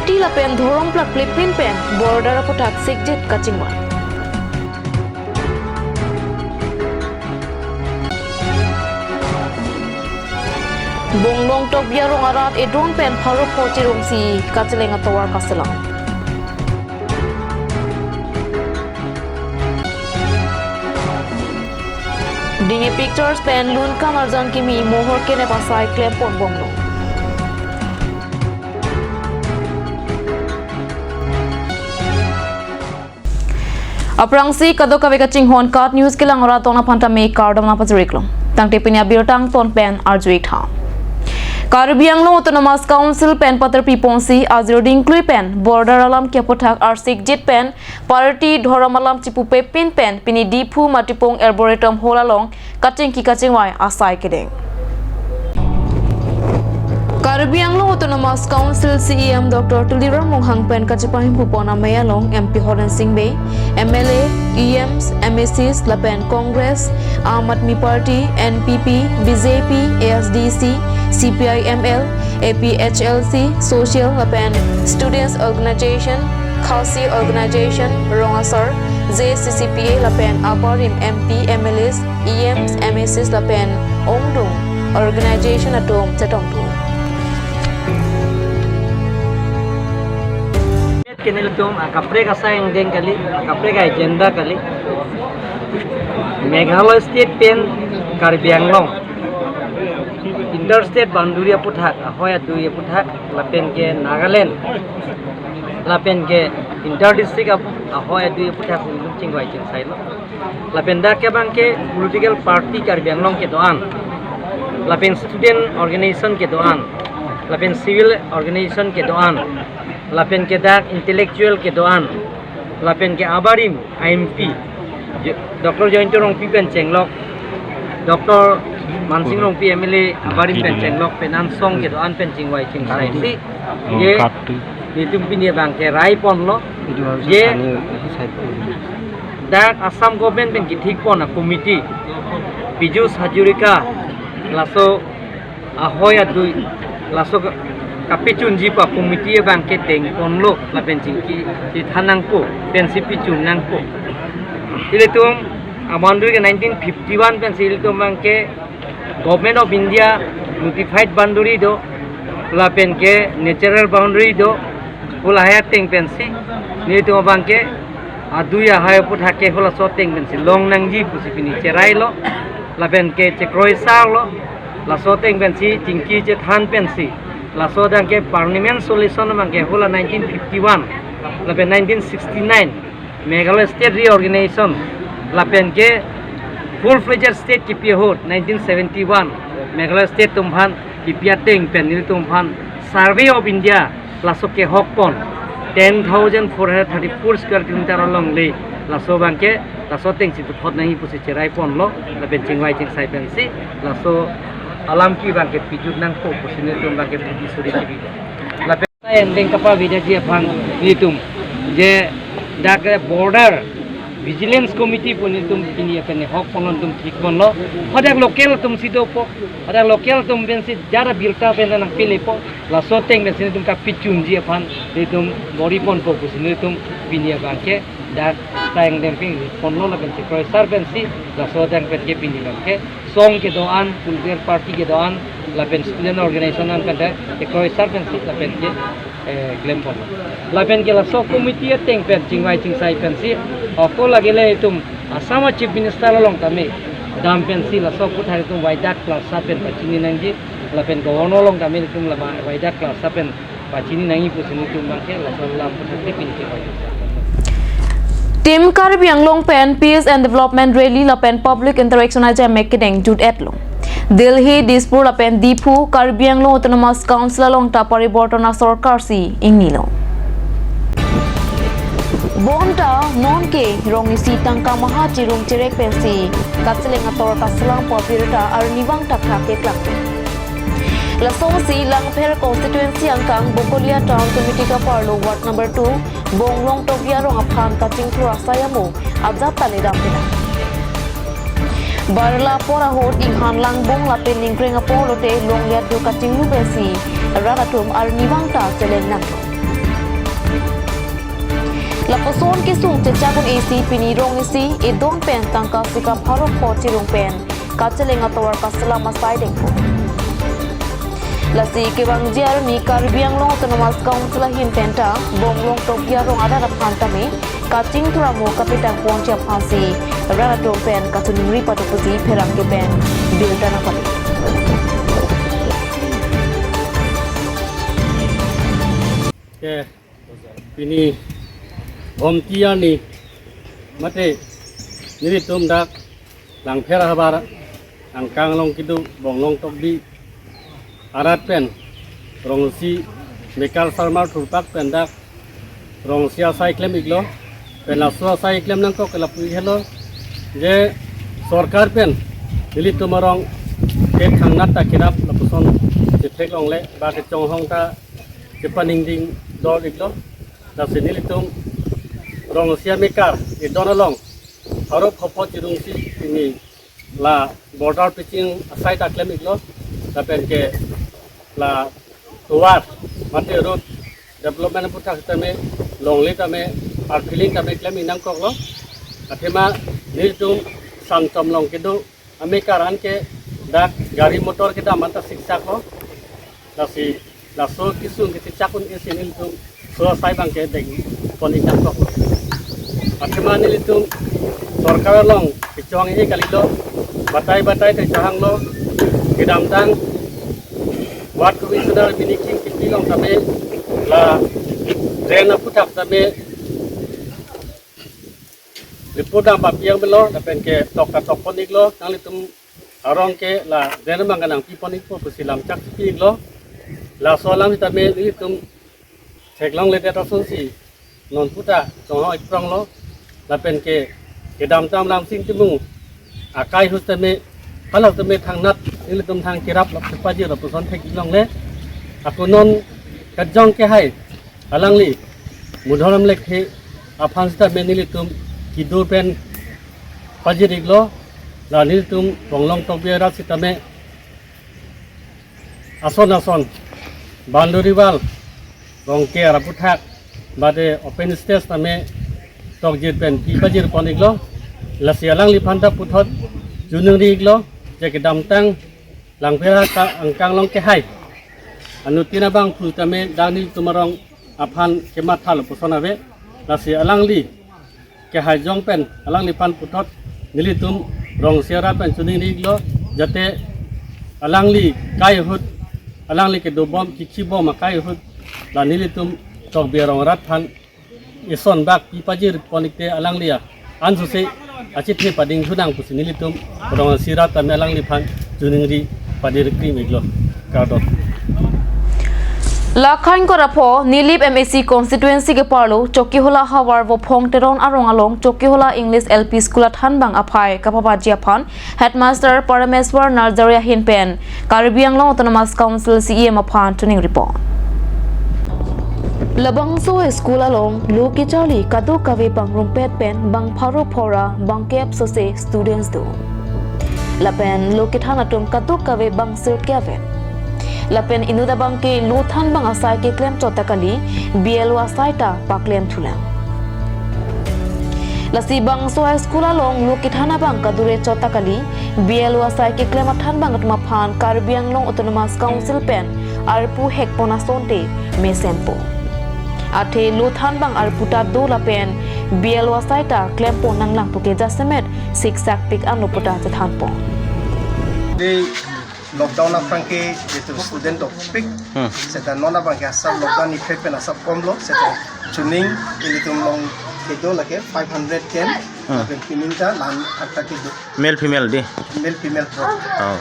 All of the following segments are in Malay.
party la pen dhorom plak plipin pen border apotak sikjit kachingwa bonglong tok biarong arat edron pen pharo photi si kacheleng atawar kaselang dinge pictures pen lun kamarjan kimi mohor kene pasai klem pon bonglong aprangsi kado kawe kaching hon kat news kilang ora tona phanta me cardam na pajriklom tangte pinya birtang ton pen arjui tha Karbi Autonomous Council pen patar piponsi azroding klui pen border alam kyapothak arsik jit pen party dhoram alam chipu pepin pen pini dipu matipong arboretum holalong kaching ki kaching wai asai kedeng Karbi Autonomous Council CEM Dr. Tulirar Monghang pen kachipahim pupona mayalong MP Horan Singbe MLA EMs MSCs Lapen Congress Aam Aadmi Party NPP BJP ASDC CPIML APHLC Social Lapen Students Organization Khalsi Organization Rongasar JCCPA Lapen Aparim MP MLAs EMs MSCs Lapen Ongdung Organization Atom Chatongdu Kenil tum kapre ka sayang deng kali kapre ka agenda kali Meghalaya state pen Karbi Anglong interstate boundary puthak ahoya dui puthak lapen ke Nagaland lapen ke interdistrict ahoya dui puthak chingwai chingsai lo lapen da ke bang ke political party Karbi Anglong ke doan lapen student organization ke doan lapen civil organization ke doan lapen ke dak intellectual ke doan lapen ke abarim IMP Dr. Jointo Rong Pipen Chenglok Dr. Mansing Rong PMLA abarim pen Chenglok penan song ke doan pen chingwai chingsai si ye nitum pinie bang ke rai pon lo ye dak Assam government pen kithik pon a committee Pijus Hajurika laso ahoya dui laso kapicun jipa komiti bang ke teng ponlo la penjingki di thanangko pensipicun nangko iletum amanduri ke 1951 pensilitum bang ke government of India notified boundary do la pen ke natural boundary do pula haya teng pensi nitum bang ke aduya haya putha ke hola so teng pensi long nangji pusipini cerai lo la pen ke chekroi sar lo la so teng pensi tingki je than pensi la sodan ke parliament solution mangke hula 1951 lapen 1969 Meghalaya state reorganization lapen ke full fledged state kipia hot 1971 Meghalaya state tumphan kipia teng pen nil tumphan survey of India laso ke hokpon 10,434 square kilometer along le laso bangke laso teng situ phot nahi pusi cherai pon lo lapen chingwai chingsai pen si laso alam ki bangke pijut nang ko posine tum bangke puji suri ki la peta ending kapa vida ji phang nitum je dak border vigilance committee puni tum kini apne hok ponon tum thik bonlo hodak local tum sido po hodak local tum bensi jara bilta pen nang pile po la soteng bensi tum ka pichun ji phan nitum bori pon po posine tum pinia bangke dak tayang demping ponlo la bensi kroisar bensi la sodang pen ke pini bangke song ke doan political party ke doan lapen student organization an pen ke kroisar bensi lapen ke claim pon lapen ke la so committee teng pen chingwai chingsai pen si ako lagi le tum asama chief minister long tame dam pen si la so puthai tum waidak class sapen pachini nangji lapen governor long tame tum la waidak class sapen pachini nangi pusini tum bangke la so lam puthai pin ke Tim Karbi pen Peace and Development Rally lapen public interaction aja making jud etlong Delhi Dispur lapen Dipu Karbi Autonomous Council long tapari bortona sarkar si ingnilo Bonta non ke rong isi tangka maha cirung cerek pensi katseleng ator kaselang popirita arniwang takha ke klak Lasong si lang per constituency angkang Bokolia Town Committee ka parlo ward number 2 Bonglong Tobia rong aphan kaching thura sayamu abjap tale dampina Barla pora hot inghan lang bong lapin ningkreng apolote long liat do kaching nu besi raratum arniwang ta cheleng nang La poson ki sung che chabun AC pini rong isi e don pen tangka sika pharo pho chi rong pen ka chelenga tawar ka salama sai deng la si ke bang jiar ni Karbi Anglong Autonomous Council hin penta bong long tok ya rong ada ra phanta me ka ching thura mo kapitang pon cha phasi ra ra dong pen ka tuning ri patu pusi pherang ke pen bil dana pali ke ini om tia ni mate niri tum dak lang phera habara ang kang long kidu bong long tok di arat pen rong si mekal sarmar thurpak pen dak rong sia sai klem iglo pen la so sai klem nang ko kala pui hello je sarkar pen nili tumarong ke thangnat ta kirap la puson je thek long le ba ke chong hong ta ke paning ding dor iglo da senili tum rong sia mekar e donalong harop hopo chirung si ini la border pitching asai ta klem iglo da pen ke la tuar mate road development putak tame longli tame ar feeling tame klem inang kok lo athema nil tum sang tom long kidu amekaran ke dak gari motor kita manta siksa ko dasi laso kisung ke cakun ke sinil tum so sai bang ke deng pon inang kok athema nil tum sarkar long pichong e kalilo batai te jahang lo kidam tang wat komisioner biniking pilong tame la rena putak tame lipudam papiang belo dapen ke tok ponik lo nang litum arong ke la rena manganang piponik po pusilam cak pig lo la solam tame litum seklong le ta sonsi non puta song ho iprong lo dapen ke dam tam lam sing timu akai hu tame kalau teme thang nat ini tum thang kirap lop sepaji lop puson thek ilong le aku non kajong ke hai alang li mudhoram lekhe afan sta menili tum kidur pen paji riglo la nil tum bonglong tobera sitame ason banduri wal rongke raputhak bade open stage tame tokjir pen pi paji poniglo la sialang li phanta puthot junung riglo jadi dam tang lang phera ka angkang long ke hai anutina bang phu tame dani tumarong aphan ke mathal pusona ve lasi alang li ke hai jong pen alang li pan puthot nili tum rong siara pen chuning ri lo jate alang li kai hut alang li ke do bom ki bom kai hut la nili tum tok be rong rat phan ison bak pi pajir ponikte alang lia ansu se acit he pading sunang pusini litum rong sirat tamelang lipan juningri padir krim iglo kadot Lakhain ko rapho Nilip MAC constituency ke parlo Chokkihola hawar wo phong teron arong along Chokkihola English LP school at hanbang aphai kapapa jiaphan headmaster Parameswar Narzaria hinpen Karbi Anglong Autonomous Council CEM aphan tuning report Labang so school along Luki Charlie Kadu Kawe Bang Rumpet Pen Bang Pharo Phora Bang Kep so se students do Lapen Luki Thanatum Kadu Kawe Bang Sir Kevin Lapen Inuda Bang ke Luthan Bang Asai ke claim Chotakali BLO Asai ta Paklem Thulang Lasi Bang so school along Luki Thana Bang Kadure Chotakali BLO Asai ke claim Athan Bang Atma Phan Karbi Anglong Autonomous Council Pen Arpu Hekpona Sonte Mesempo Ate Luthan Bang Arputa do lapen BLO Saita Klempo Nanglang Puke Jasemet Siksak Pik Anuputa Tathanpo. Di lockdown na franke itu student of pik seta nona bang asal lockdown effect pen asap komlo seta tuning ini tumlong itu lagi 500 ken dan pininta lan atta kido male female di male female pro oh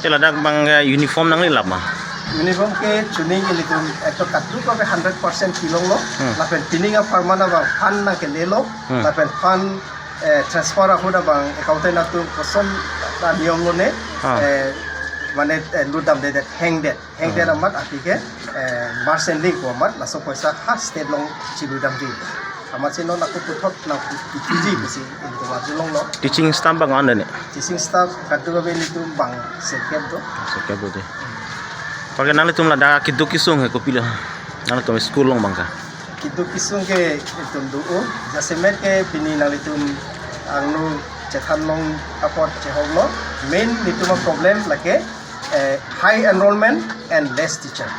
cila dak bang uniform nang lilap mah uniform ke tuning ini tum itu katu ko 100% kilong lo lapen pininga farmana bang fan na ke lelo lapen fan transfer aku dah bang account na tu kosom ta niom lo ne মানে লুদাম দে hang that amat atike marsen link ko amat laso paisa khas state long chiludam ji amat sino na ko puthok na piji bisi into ma jilong lo teaching staff bang on ne teaching staff kadu ba ni tu bang sekep do sekep do pag nang tum la da kiduk kisung he ko pila nang tum school long bang ka kitu kisung ke itum duu jasemet ke pini nang itum angnu cethan long aport cehong lo main itum problem lake high enrollment and less teacher.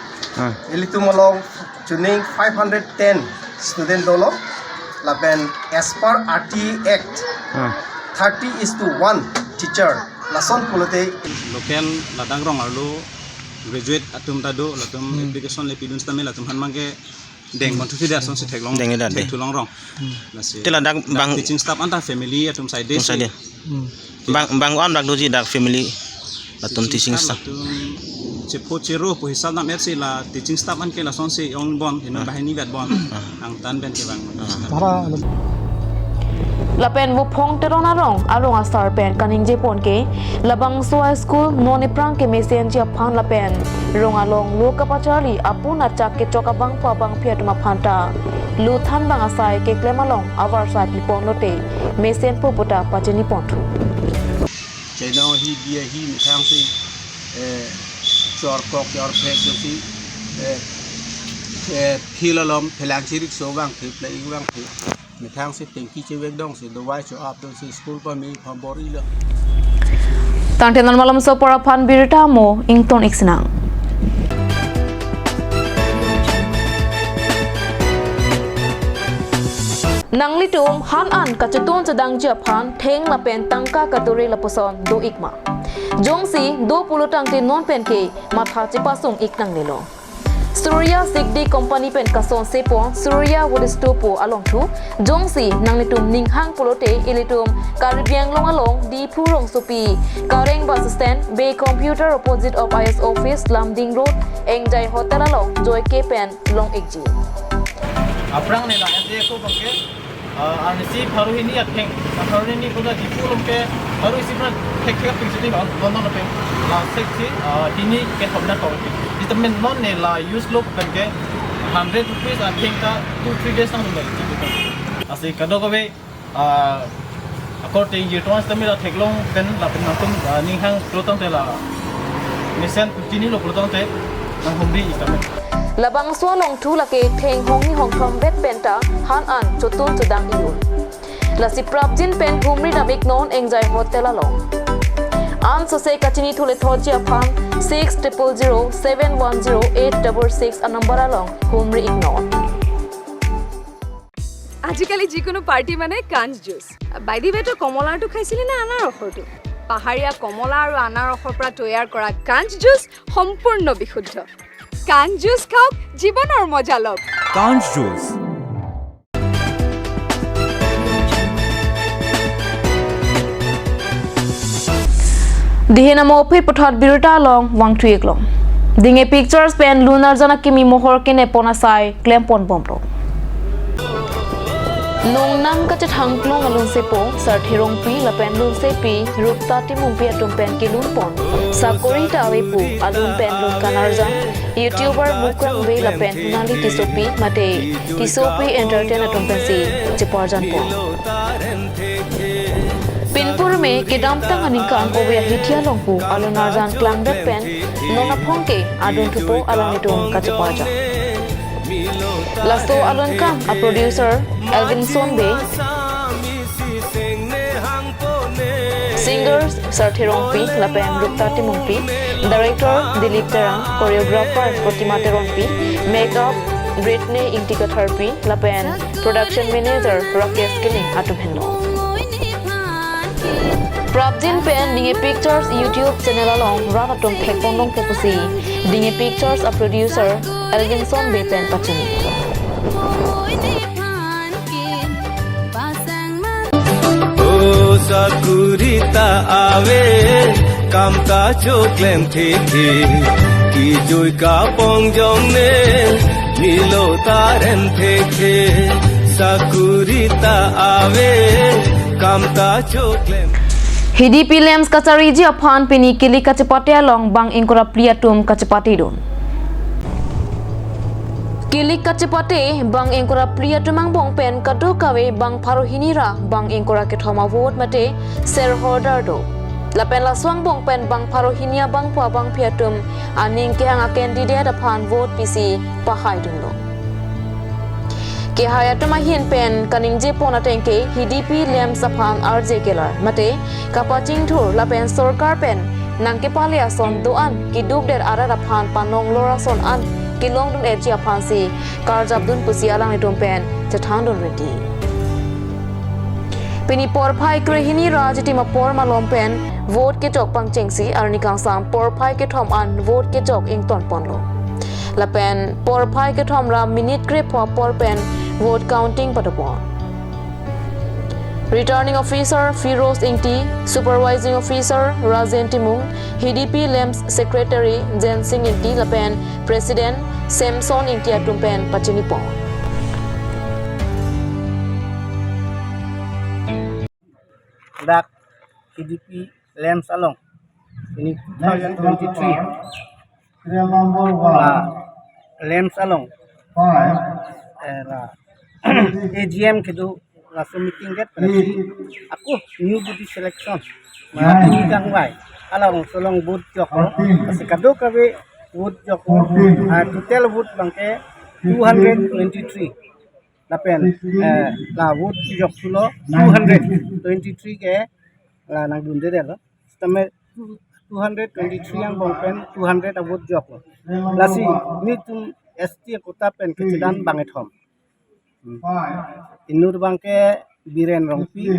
Ilitum along tuning 510 student dolo laben as per RT Act 30:1 teacher lason pulote local ladang rong arlo graduate atum tado latum application le pidun stamel latum han mangke deng mon thusi da son se theklong Deng ida de. thulong rong nasi Tela dak bang teaching staff anta family atum side tung sadia. Bang on dak doji dak family latum teaching staff. cepo cero po hisab nam FC la teaching staff an ke la son se on bon ina bahini vet bon ang tan ben ke bang Lapen bu phong terona rong arong asar pen kaning jepon ke labang soa school noni prang ke mesen ji aphan lapen rong along loka pachali apun achak ke chokabang pa bang phiat ma phanta lu than bang asai ke klemalong avar sa pi pon lote mesen po pota pacheni pontu cheno hi dia hi mi thang si chor kok chor phek si philalom phelang chirik so bang phip la ing bang phip mi thang si tengki che wek dong si do wai cho up to si school pa mi pham bori la Tangtenan malam so para phan birita mo ington iksinang Nangli tum han an kachetun sedang Japan theng la pen tangka katuri la poson do ikma jongsi do pulo tangte non pen ke matha chipasung iknang nilo Surya Sigdi company pen kason sepon Surya Wodistopo along tu jongsi nangli tum ninghang pulote ilitum Karbiang long along di purong supi Kareng bus stand bay computer opposite of IS office Lamding road engjai hotel along joy ke pen long ekji Aprang nila ente ko bangke arnisi baru ini akheng baru ini kuda di pulau ke baru isi pun kek pingsi non non pe la seksi ini ke hamna kau ke di temen non ne la use look bangke 100 rupees akheng ka 2-3 days nang ngai asik kado ko be according to trans temen la theklong pen la pen natum ninghang protong te la misen kini lo protong te nang humri ikamen Labang sualong tu lake theng hong ni hong thom vet penta han an chotun chudang iun la si prabjin pen humri namik non engjai hotel along an so se kachini thule thoji aphan 6007108666 a number along humri ignon আজিকালি যিকোনো পাৰ্টি মানে কাঞ্জ juice by the বেটো কমলাটো খাইছিলি না আনাৰ ৰসটো পাহাৰীয়া কমলা আৰু আনাৰ ৰসৰ পৰা তৈয়াৰ কৰা কাঞ্জ জুচ সম্পূৰ্ণ বিশুদ্ধ কাঞ্জ জুচ খাওক জীৱনৰ মজা লওক কাঞ্জ juice Dihena mo phi pathat birta long wang thuik long dinge pictures pen lunar jana kimi mohor kene pona sai klempon bomro Nung nam ka chathang plong alun sepo sar thirong pi la pen lun sepi rupta timung pi atum pen kilun pon sakori ta awepu alun pen lun kanarjan youtuber mukrang we la pen hunali tisopi mate tisopi entertain atum pen si chiparjan pon Pinpur me kidam tang aninkan owe hitia longpu alunarjan klangdet pen nona phongke adun thupo alanitum kachapaja Lasto alun kam a producer Alvin Sonbe Singers Sarthirong Pi Lapen Rupta Timungpi Director Dilip Terang Choreographer Protima Teronpi Makeup Britney Intika Therapy Lapen Production Manager Rakesh Killing Atumhendo Prabjin pen dinge pictures YouTube channel along ran atum thekpondong popusi dinge pictures a producer Alvin Sonbe pen pachini Sakurita awe kam ka choklem the ki joy ka pong jong ne nilo taren the Sakurita awe kam ka choklem Hidi Pilems kachari ji aphan pini kili kachapate along bang ingkora priatum kachapati don Kilik kachapate bang ingkora priatumang bong pen kado kawe bang parohinira bang ingkora kethoma vote mate shareholder do lapen la swang bong pen bang parohinia bang pua bang priatum aning ke hanga candidate aphan vote pc pahai dun do ke haya tama hin pen kaning je pona tengke HDP lem saphan RJ kelar mate kapaching thur la pen sarkar pen nangke palia son doan ki dub der ara raphan panong lora son an kilong dun eji aphan si karjabdun pusialang ni pen chathang dun ready Pini por phai krehini rajati ma por malom pen vote ke chok pang chengsi arni kang sam por phai ke thom an vote ke chok ing ton ponlo la pen por phai ke thom ra minute kre por pen vote counting patapon Returning Officer Firoz Ingti, Supervising Officer Razen Timung, HDP LEMS Secretary Jen Singh Ingti Lapen, President Samson Ingti Atumpen Pachinipon. Dak HDP LEMS along ini 2023 LEMS along AGM kedu langsung meeting get aku new body selection ini kang wai along solong boot joko sekado kabe boot joko total boot bangke 223 lapen la boot jok sulo 223 ke la nang dunde de lo tame 223 yang bongpen 200 abot jok lasi ni tum ST kota pen kejedan banget hom Inur bangke biren rompi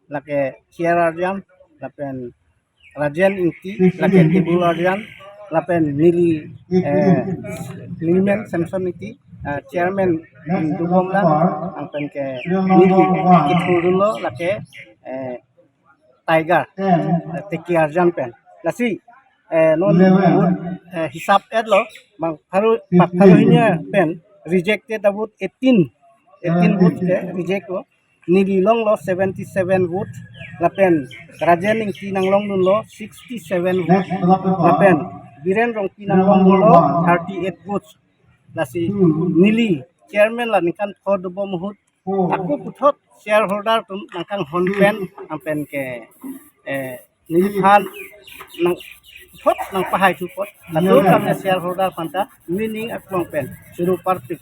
lake Sierra Arjan lapen Rajen Inti lake Tibul Arjan lapen Nili Lilimen Samson Inti Chairman Dubom lang lapen ke Nili Kithurulo lake Tiger Teki Arjan pen lasi non hisap edlo bang parunya pen rejected about 18 votes reject lo nililong lo 77 votes lapen Rajen ing tinanglong nun lo 67 votes lapen biren rong tinanglong lo 38 votes lasi nili chairman la nikan thod bo muhut aku puthot shareholder tum nangkang honpen ampen ke nilhan nang thot nang pahai support lalu kami shareholder panta meaning aklong pen suru partik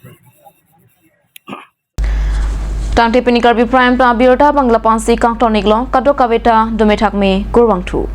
Tangte Pini Karbi Prime ta biota bangla pansi kang tonik long kadok kaveta domethak me kurwang thu